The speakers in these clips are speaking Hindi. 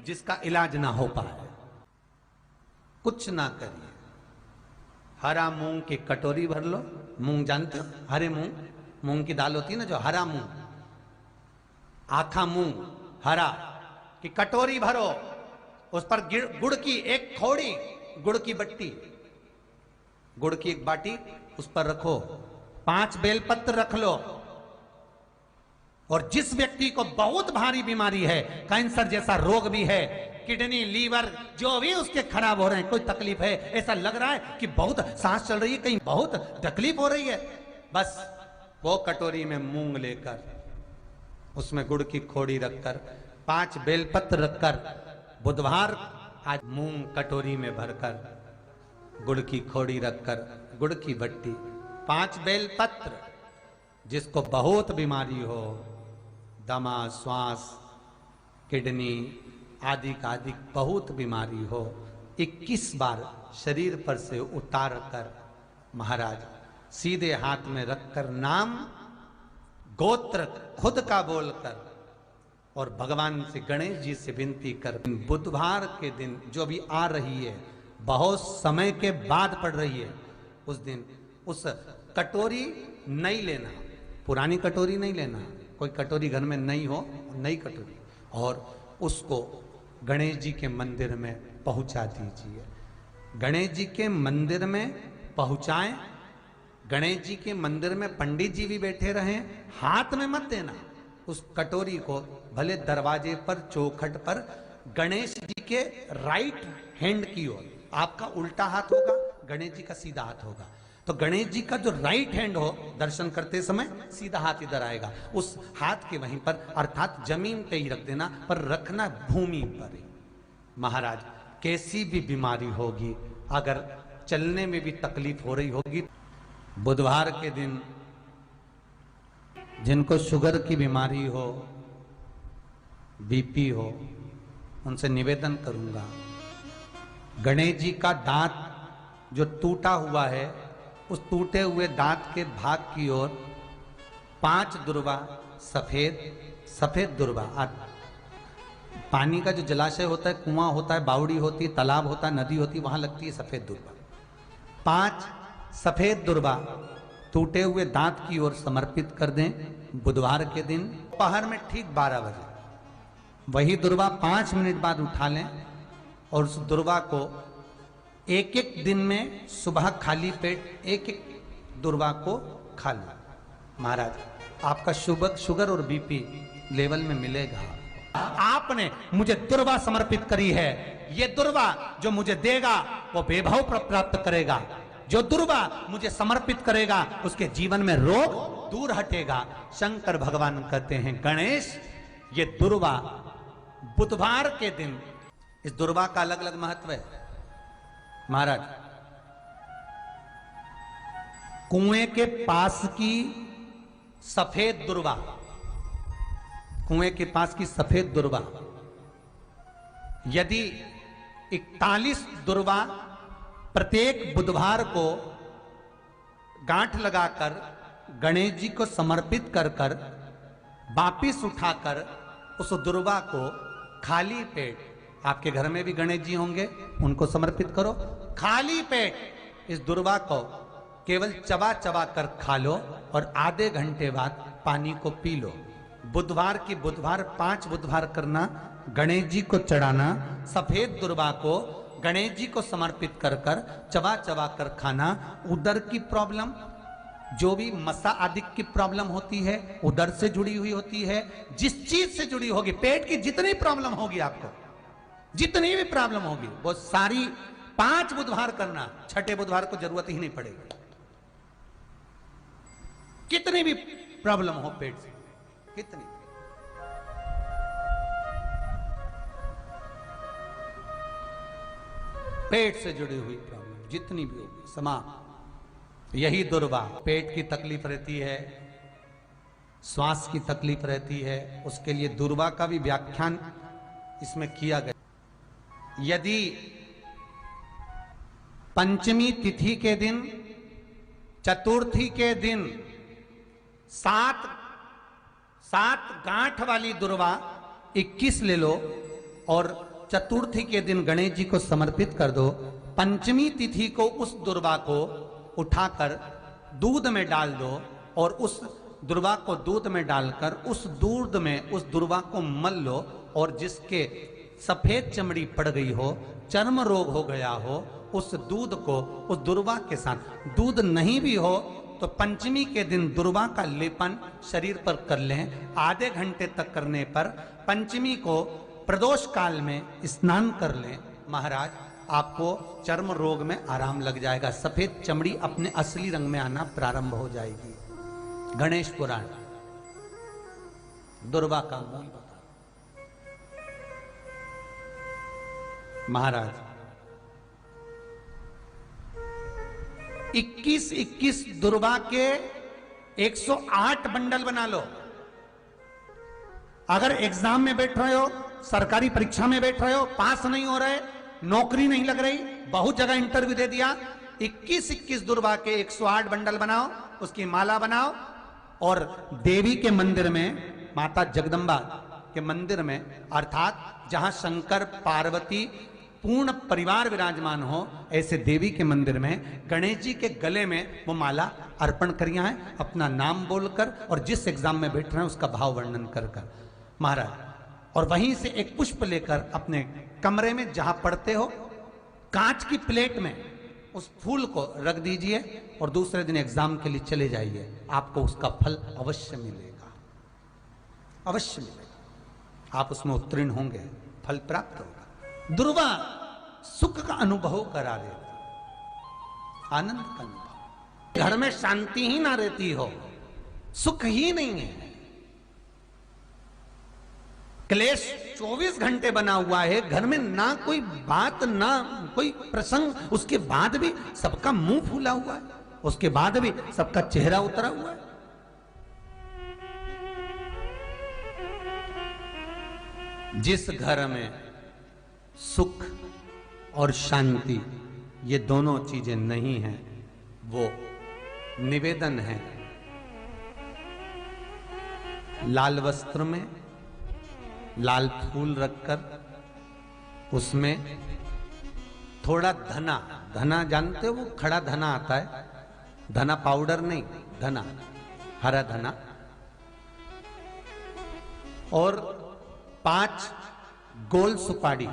जिसका इलाज ना हो पाए। कुछ ना करिए, हरा मूंग की कटोरी भर लो। मूंग जानते हो? हरे मूंग, मूंग की दाल होती है ना, जो हरा मूंग, आखा मूंग हरा की कटोरी भरो। उस पर गुड़ की एक थोड़ी, गुड़ की बट्टी, गुड़ की एक बाटी उस पर रखो। 5 बेलपत्र रख लो। और जिस व्यक्ति को बहुत भारी बीमारी है, कैंसर जैसा रोग भी है, किडनी लीवर जो भी उसके खराब हो रहे हैं, कोई तकलीफ है, ऐसा लग रहा है कि बहुत सांस चल रही है, कहीं बहुत तकलीफ हो रही है, बस वो कटोरी में मूंग लेकर, उसमें गुड़ की खोड़ी रखकर, 5 बेलपत्र रखकर, बुधवार आज मूंग कटोरी में भरकर, गुड़ की खोड़ी रखकर, गुड़ की बट्टी, 5 बेलपत्र। जिसको बहुत बीमारी हो, दमा, श्वास, किडनी आदि का आदि बहुत बीमारी हो, 21 बार शरीर पर से उतार कर महाराज सीधे हाथ में रखकर नाम गोत्र खुद का बोलकर और भगवान से, गणेश जी से विनती कर, बुधवार के दिन जो भी आ रही है, बहुत समय के बाद पड़ रही है, उस दिन उस कटोरी नहीं लेना, पुरानी कटोरी नहीं लेना, कोई कटोरी घर में नहीं हो, नई कटोरी, और उसको गणेश जी के मंदिर में पहुंचा दीजिए। गणेश जी के मंदिर में पहुंचाएं। गणेश जी के मंदिर में पंडित जी भी बैठे रहें, हाथ में मत देना उस कटोरी को, भले दरवाजे पर, चौखट पर, गणेश जी के राइट हैंड की ओर। आपका उल्टा हाथ होगा, गणेश जी का सीधा हाथ होगा, तो गणेश जी का जो राइट हैंड हो, दर्शन करते समय सीधा हाथ इधर आएगा, उस हाथ के वहीं पर, अर्थात जमीन पे ही रख देना, पर रखना भूमि पर ही। महाराज कैसी भी बीमारी होगी, अगर चलने में भी तकलीफ हो रही होगी, बुधवार के दिन जिनको शुगर की बीमारी हो, बीपी हो, उनसे निवेदन करूंगा, गणेश जी का दांत जो टूटा हुआ है, उस टूटे हुए दांत के भाग की ओर 5 दुर्वा, सफेद दुर्वा, पानी का जो जलाशय होता है, कुआं होता है, बावड़ी होती है, तालाब होता है, नदी होती है, वहां लगती है सफेद दुर्वा। 5 सफेद दुर्वा टूटे हुए दांत की ओर समर्पित कर दें। बुधवार के दिन दोपहर में ठीक 12 बजे वही दुर्वा 5 मिनट बाद उठा लें और उस दुर्वा को एक एक दिन में सुबह खाली पेट एक दुर्वा को खा लें। महाराज आपका शुगर और बीपी लेवल में मिलेगा। आपने मुझे दुर्वा समर्पित करी है, ये दुर्वा जो मुझे देगा वो वैभव प्राप्त करेगा, जो दुर्वा मुझे समर्पित करेगा उसके जीवन में रोग दूर हटेगा। शंकर भगवान कहते हैं, गणेश ये दुर्वा बुधवार के दिन, इस दुर्वा का अलग अलग महत्व है। महाराज कुएं के पास की सफेद दुर्वा, कुएं के पास की सफेद दुर्वा, यदि 41 दुर्वा प्रत्येक बुधवार को गांठ लगाकर गणेश जी को समर्पित कर कर वापिस उठाकर उस दुर्वा को खाली पेट, आपके घर में भी गणेश जी होंगे, उनको समर्पित करो, खाली पेट इस दुर्वा को केवल चबा चबा कर खा लो और आधे घंटे बाद पानी को पी लो। बुधवार की बुधवार 5 बुधवार करना, गणेश जी को चढ़ाना, सफेद दुर्वा को गणेश जी को समर्पित कर कर चबा चबा कर खाना। उदर की प्रॉब्लम, जो भी मसा आदि की प्रॉब्लम होती है, उदर से जुड़ी हुई होती है, जिस चीज से जुड़ी होगी, पेट की जितनी प्रॉब्लम होगी, आपको जितनी भी प्रॉब्लम होगी, वो सारी 5 बुधवार करना, 6ठे बुधवार को जरूरत ही नहीं पड़ेगी। कितनी भी प्रॉब्लम हो पेट से, कितनी, पेट से जुड़ी हुई प्रॉब्लम जितनी भी होगी समाप्त। यही दुर्वा, पेट की तकलीफ रहती है, श्वास की तकलीफ रहती है, उसके लिए दुर्वा का भी व्याख्यान इसमें किया गया। यदि पंचमी तिथि के दिन, चतुर्थी के दिन 7 गांठ वाली दुर्वा 21 ले लो और चतुर्थी के दिन गणेश जी को समर्पित कर दो। पंचमी तिथि को उस दुर्वा को उठाकर दूध में डाल दो और उस दुर्वा को दूध में डालकर उस दूध में उस दुर्वा को मल लो, और जिसके सफेद चमड़ी पड़ गई हो, चर्म रोग हो गया हो, उस दूध को उस दुर्वा के साथ, दूध नहीं भी हो तो पंचमी के दिन दुर्वा का लेपन शरीर पर कर लें। आधे घंटे तक करने पर पंचमी को प्रदोष काल में स्नान कर लें। महाराज, आपको चर्म रोग में आराम लग जाएगा, सफेद चमड़ी अपने असली रंग में आना प्रारंभ हो जाएगी। गणेश पुराण दुर्वा का मूल बता। महाराज, 21 दुर्वा के 108 बंडल बना लो। अगर एग्जाम में बैठ रहे हो, सरकारी परीक्षा में बैठ रहे हो, पास नहीं हो रहे, नौकरी नहीं लग रही, बहुत जगह इंटरव्यू दे दिया, 21 दुर्वा के 108 बंडल बनाओ, उसकी माला बनाओ और देवी के मंदिर में, माता जगदम्बा के मंदिर में, अर्थात जहां शंकर पार्वती पूर्ण परिवार विराजमान हो, ऐसे देवी के मंदिर में गणेश जी के गले में वो माला अर्पण करिया है, अपना नाम बोलकर और जिस एग्जाम में बैठ रहे हैं उसका भाव वर्णन कर महाराज, और वहीं से एक पुष्प लेकर अपने कमरे में जहां पढ़ते हो, कांच की प्लेट में उस फूल को रख दीजिए और दूसरे दिन एग्जाम के लिए चले जाइए। आपको उसका फल अवश्य मिलेगा, अवश्य मिलेगा। आप उसमें उत्तीर्ण होंगे, फल प्राप्त होगा। दुर्वा सुख का अनुभव करा देता, आनंद का अनुभव। घर में शांति ही ना रहती हो, सुख ही नहीं है, क्लेश 24 घंटे बना हुआ है, घर में ना कोई बात ना कोई प्रसंग, उसके बाद भी सबका मुंह फूला हुआ है, उसके बाद भी सबका चेहरा उतरा हुआ है। जिस घर में सुख और शांति ये दोनों चीजें नहीं हैं, वो निवेदन है लाल वस्त्र में लाल फूल रखकर उसमें थोड़ा धना, धना जानते हो, वो खड़ा धना आता है, धना पाउडर नहीं, धना, हरा धना, और 5 गोल सुपारी,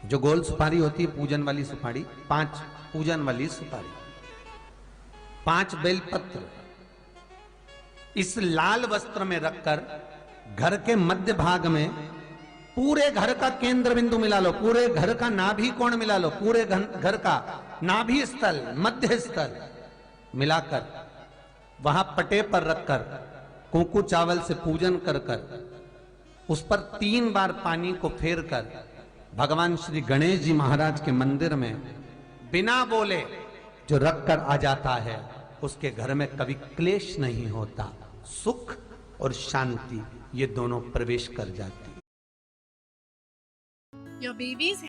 जो गोल सुपारी होती है पूजन वाली सुपारी, 5 पूजन वाली सुपारी, 5 बेलपत्र इस लाल वस्त्र में रखकर घर के मध्य भाग में पूरे घर का केंद्र बिंदु मिला लो, पूरे घर का नाभि कोण मिला लो, पूरे घर का नाभि स्थल, मध्य स्थल मिलाकर वहां पटे पर रखकर कुंकू चावल से पूजन कर उस पर 3 बार पानी को फेर कर भगवान श्री गणेश जी महाराज के मंदिर में बिना बोले जो रखकर आ जाता है, उसके घर में कभी क्लेश नहीं होता, सुख और शांति ये दोनों प्रवेश कर जाती। Your baby's